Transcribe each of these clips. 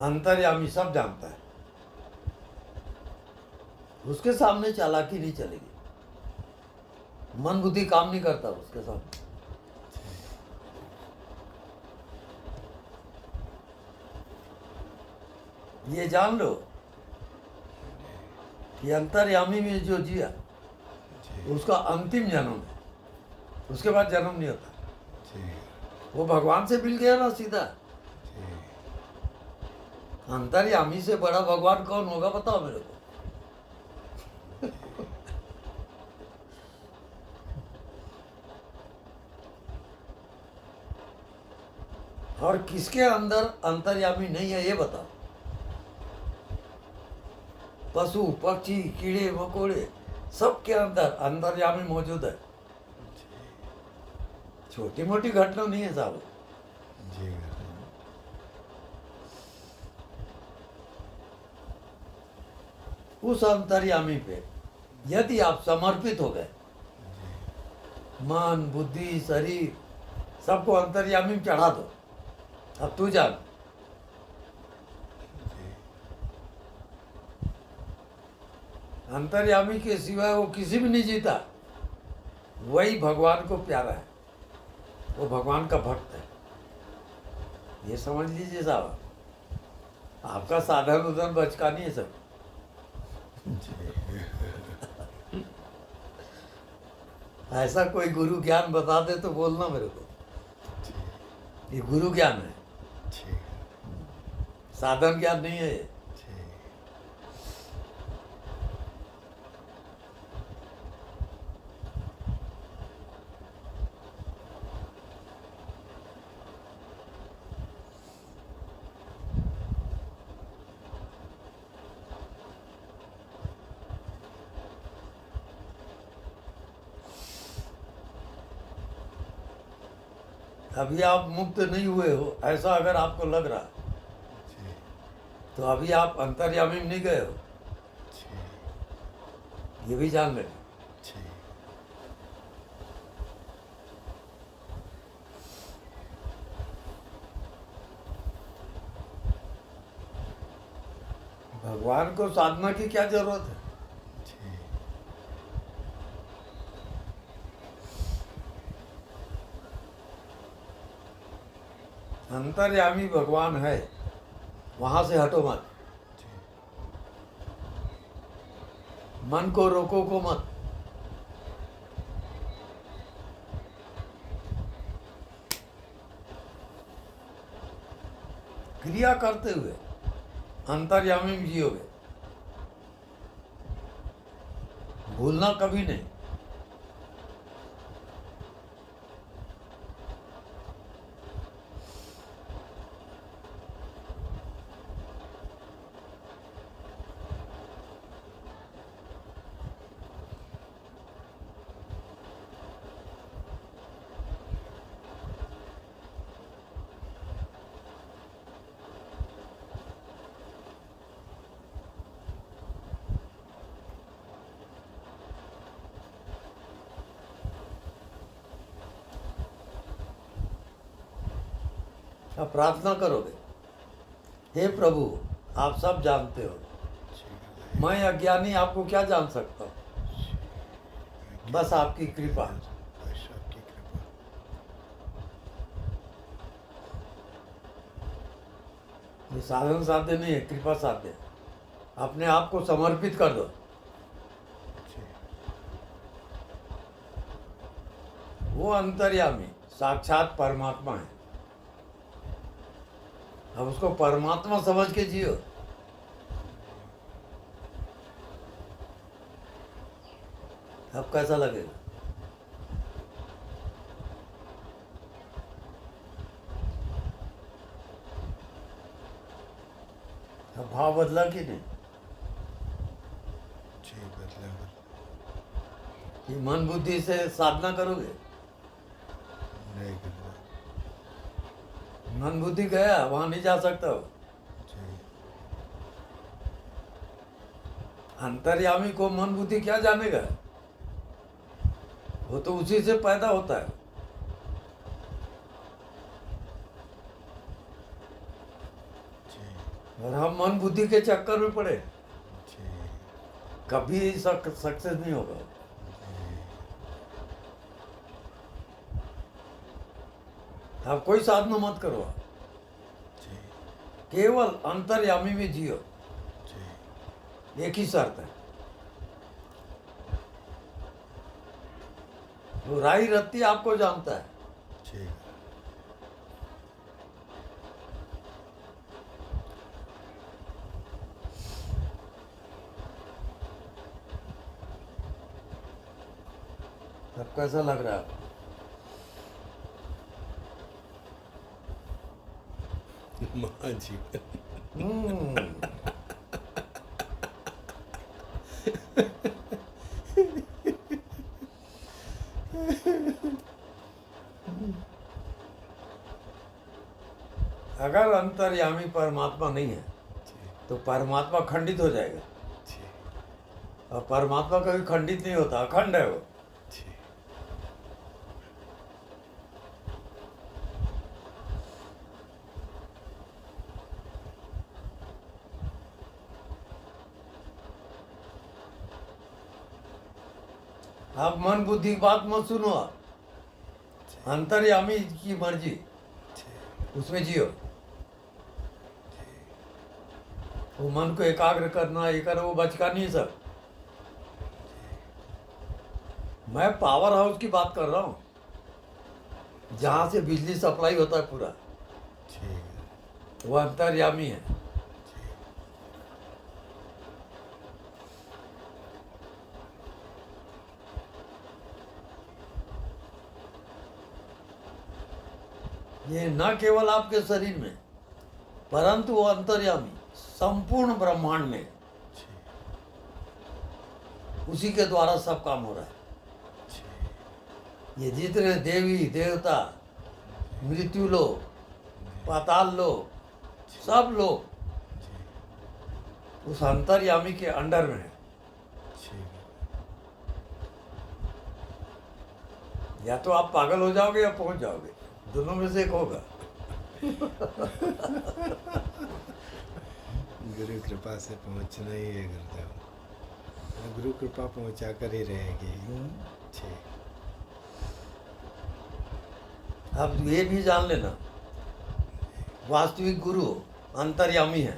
अंतर्यामी सब जानता है, उसके सामने चालाकी नहीं चलेगी, मन बुद्धि काम नहीं करता उसके सामने। ये जान लो कि अंतर्यामी में जो जिया उसका अंतिम जन्म है, उसके बाद जन्म नहीं होता। वो भगवान से मिल गया ना सीधा। अंतर्यामी से बड़ा भगवान कौन होगा बताओ मेरे को। और किसके अंदर अंतर्यामी नहीं है ये बताओ। पशु पक्षी कीड़े मकोड़े सबके अंदर अंतर्यामी मौजूद है। छोटी मोटी घटना नहीं है साहब। उस अंतर्यामी पे यदि आप समर्पित हो गए, मन बुद्धि शरीर सबको अंतर्यामी में चढ़ा दो, अब तू जान। अंतर्यामी के सिवाय वो किसी भी नहीं जीता, वही भगवान को प्यारा है, वो भगवान का भक्त है। ये समझ लीजिए साहब, आपका साधन उधन बचका नहीं है सब। ऐसा कोई गुरु ज्ञान बता दे तो बोलना मेरे को, ये गुरु ज्ञान है, साधन ज्ञान नहीं है। अभी आप मुक्त नहीं हुए हो ऐसा अगर आपको लग रहा तो अभी आप अंतर्यामी में नहीं गए हो, ये भी जान लेना। भगवान को साधना की क्या जरूरत है। अंतर्यामी भगवान है, वहां से हटो मत, मन को रोको को मत। क्रिया करते हुए अंतर्यामी में जियोगे, भूलना कभी नहीं। अब प्रार्थना करोगे, हे प्रभु आप सब जानते हो, मैं अज्ञानी आपको क्या जान सकता हूँ, बस आपकी कृपा। ये साधन साध्य नहीं है, कृपा साध्य। अपने आप को समर्पित कर दो। वो अंतर्यामी साक्षात परमात्मा है, अब उसको परमात्मा समझ के जियो। अब कैसा लगेगा। अब भाव बदला कि नहीं। ये मन बुद्धि से साधना करोगे, मन बुद्धि गया वहां नहीं जा सकता हो। अंतर्यामी को मन बुद्धि क्या जानेगा, वो तो उसी से पैदा होता है। और हम मन बुद्धि के चक्कर में पड़े, जी कभी सक्सेस नहीं होगा। आप कोई साधना मत करो, जी केवल अंतर्यामी में जियो। जी एक ही शर्त है, वो राई रत्ती आपको जानता है। जी अब कैसा लग रहा है? महाजीवन। हम्म, अगर अंतर्यामी परमात्मा नहीं है जी तो परमात्मा खंडित हो जाएगा, जी और परमात्मा कभी खंडित नहीं होता, अखंड है वो। जी आप मन बुद्धि की बात मत सुनो, आप अंतर्यामी की मर्जी, जी उसमें जियो। वो मन को एकाग्र करना, ये करो, वो बचका नहीं सब। मैं पावर हाउस की बात कर रहा हूँ, जहाँ से बिजली सप्लाई होता है पूरा, जी वो अंतर्यामी है। ये न केवल आपके शरीर में, परंतु वो अंतर्यामी संपूर्ण ब्रह्मांड में, जी उसी के द्वारा सब काम हो रहा है। जी ये जितने देवी देवता, मृत्यु लोक, पाताल लोक, सब लोग जी उस अंतर्यामी के अंडर में है। जी या तो आप पागल हो जाओगे या पहुंच जाओगे, दोनों में से एक होगा। गुरु कृपा से पहुंचना ही है गुरुदेव। गुरु कृपा पहुंचा कर ही रहेगी। जी अब ये भी जान लेना, वास्तविक गुरु अंतर्यामी है।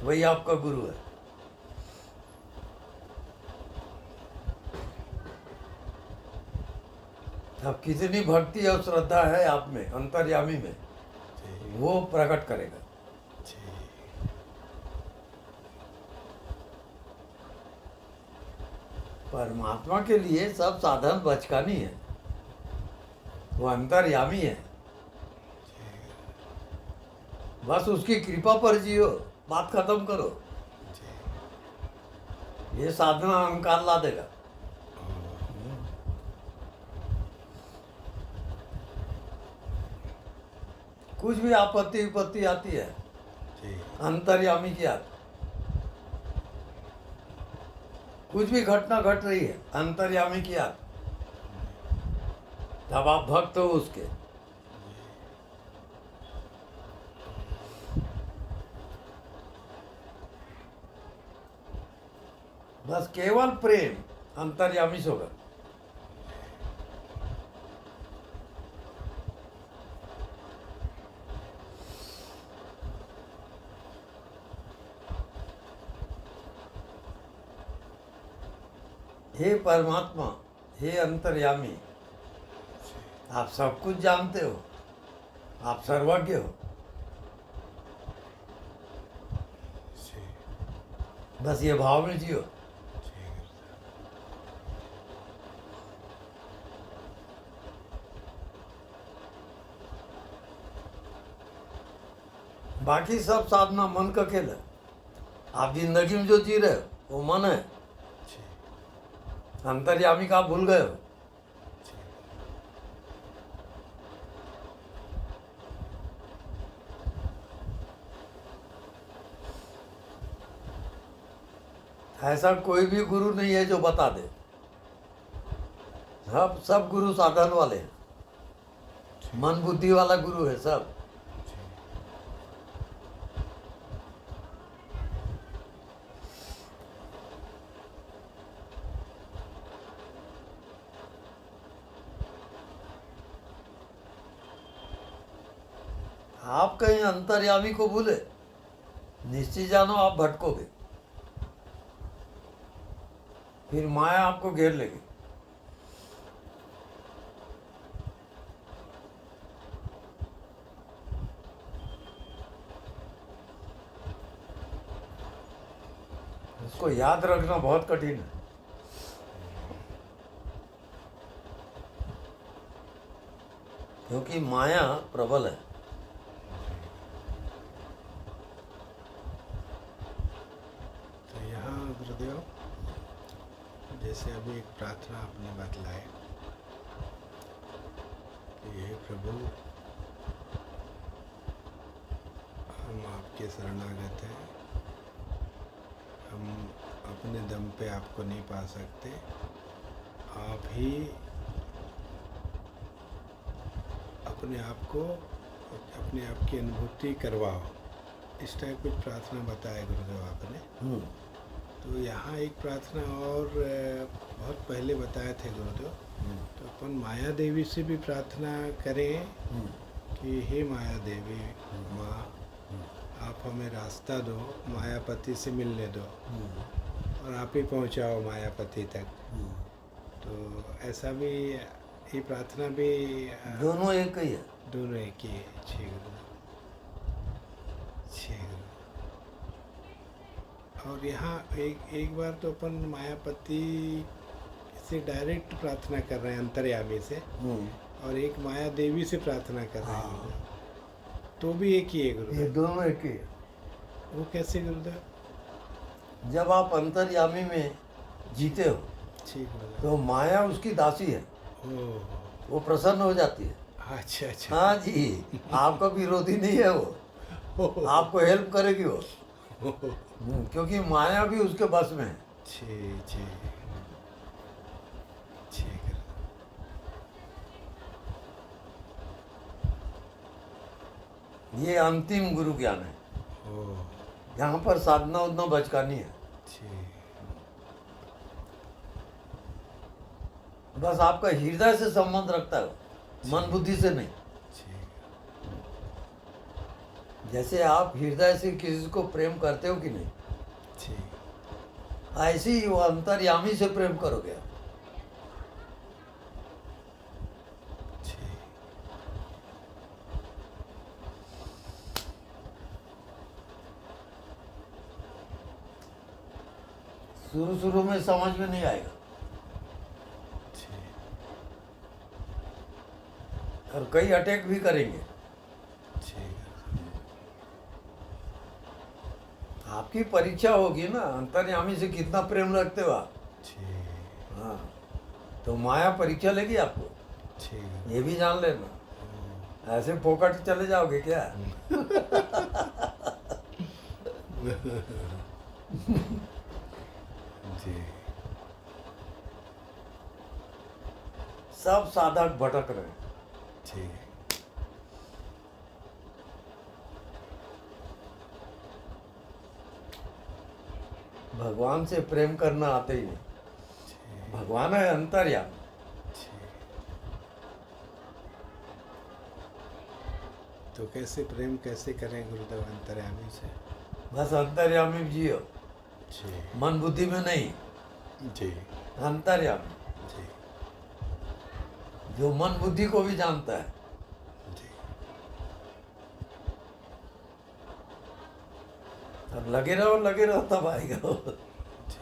वही आपका गुरु है। अब कितनी भक्ति और श्रद्धा है आप में, अंतर्यामी में, जी वो प्रकट करेगा। जी परमात्मा के लिए सब साधन बचकानी है, वो अंतर्यामी है। बस उसकी कृपा पर जियो, बात खत्म करो। जी ये साधना अहंकार ला देगा। कुछ भी आपत्ति विपत्ति आती है, जी अंतर्यामी की आती। कुछ भी घटना घट रही है, अंतर्यामी की आती। तब आप भक्त हो उसके। बस केवल प्रेम अंतर्यामी से होगा। हे परमात्मा, हे अंतर्यामी, आप सब कुछ जानते हो, आप सर्वज्ञ हो। जी बस ये भाव में जियो। जी गुरुदेव। बाकी सब साधना मन का खेल है। आप जिंदगी में जो जी रहे हो वो मन है, जी अंतर्यामी का आप भूल गए हो। जी ऐसा कोई भी गुरु नहीं है जो बता दे। सब गुरु साधन वाले हैं। मन बुद्धि वाला गुरु है सब। जी। आप कहीं अंतर्यामी को भूले, निश्चित जानो आप भटकोगे, फिर माया आपको घेर लेगी। इसको याद रखना बहुत कठिन है। क्योंकि माया प्रबल है। तो यहाँ गुरुदेव, जैसे अभी एक प्रार्थना आपने बतलाए कि हे प्रभु, हम आपके शरणागत हैं, हम अपने दम पे आपको नहीं पा सकते, आप ही अपने आप को, अपने आप की अनुभूति करवाओ। इस टाइप की प्रार्थना बताया गुरुदेव आपने। तो यहाँ एक प्रार्थना और बहुत पहले बताए थे गुरुदेव, तो अपन माया देवी से भी प्रार्थना करें कि हे माया देवी माँ, आप हमें रास्ता दो, मायापति से मिलने दो और आप ही पहुँचाओ मायापति तक। तो ऐसा भी, ये प्रार्थना भी दोनों एक ही है। दोनों एक ही है। जी गुरुदेव, जी गुरु। और यहाँ एक बार तो अपन मायापति से डायरेक्ट प्रार्थना कर रहे हैं अंतर्यामी से, और एक माया देवी से प्रार्थना कर रहे हैं, तो भी एक ही है ये गुरुदेव। दोनों एक ही है। वो कैसे गुरुदेव? जब आप अंतर्यामी में जीते हो ठीक गुरुदेव। तो माया उसकी दासी है, ओह, वो प्रसन्न हो जाती है। अच्छा अच्छा। हाँ जी, आपका विरोधी नहीं है वो, आपको हेल्प करेगी वो। क्योंकि माया भी उसके बस में है। जी जी, ठीक है। ये अंतिम गुरु ज्ञान है। ओह, यहाँ पर साधना उतना बचकानी है। जी बस आपका हृदय से संबंध रखता है, मन बुद्धि से नहीं। जी जैसे आप हृदय से किसी को प्रेम करते हो कि नहीं, जी ऐसे ही वो अंतर्यामी से प्रेम करोगे। जी। शुरू शुरू में समझ में नहीं आएगा, जी और कई अटैक भी करेंगे। जी आपकी परीक्षा होगी ना, अंतर्यामी से कितना प्रेम रखते हो आप। जी हाँ, तो माया परीक्षा लेगी आपको, जी। ये भी जान लेना। ऐसे फोकट चले जाओगे क्या? जी सब साधक भटक रहे हैं। जी भगवान से प्रेम करना आते ही नहीं। जी भगवान है अंतर्यामी। जी। तो कैसे प्रेम कैसे करें गुरुदेव अंतर्यामी से? बस अंतर्यामी जियो, जी मन बुद्धि में नहीं। जी अंतर्यामी जी जो मन बुद्धि को भी जानता है। जी। अब लगे रहो तब आएगा वो। जी।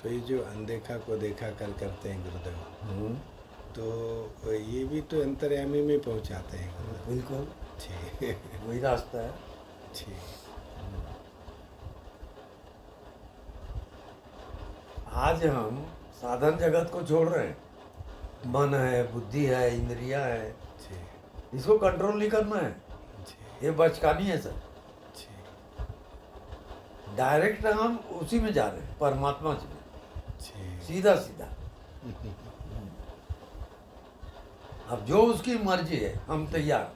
तो ये जो अनदेखा को देखा कर करते हैं गुरुदेव, तो ये भी तो अंतर्यामी में पहुंचाते हैं गुरुदेव। बिल्कुल जी वही रास्ता है। जी आज हम साधन जगत को छोड़ रहे हैं। मन है, बुद्धि है, इंद्रियां है, जी इसको कंट्रोल नहीं करना है। जी ये बचकानी है सर। जी। डायरेक्ट हम उसी में जा रहे हैं, परमात्मा से, ठीक। सीधा सीधा। अब जो उसकी मर्जी है हम तैयार।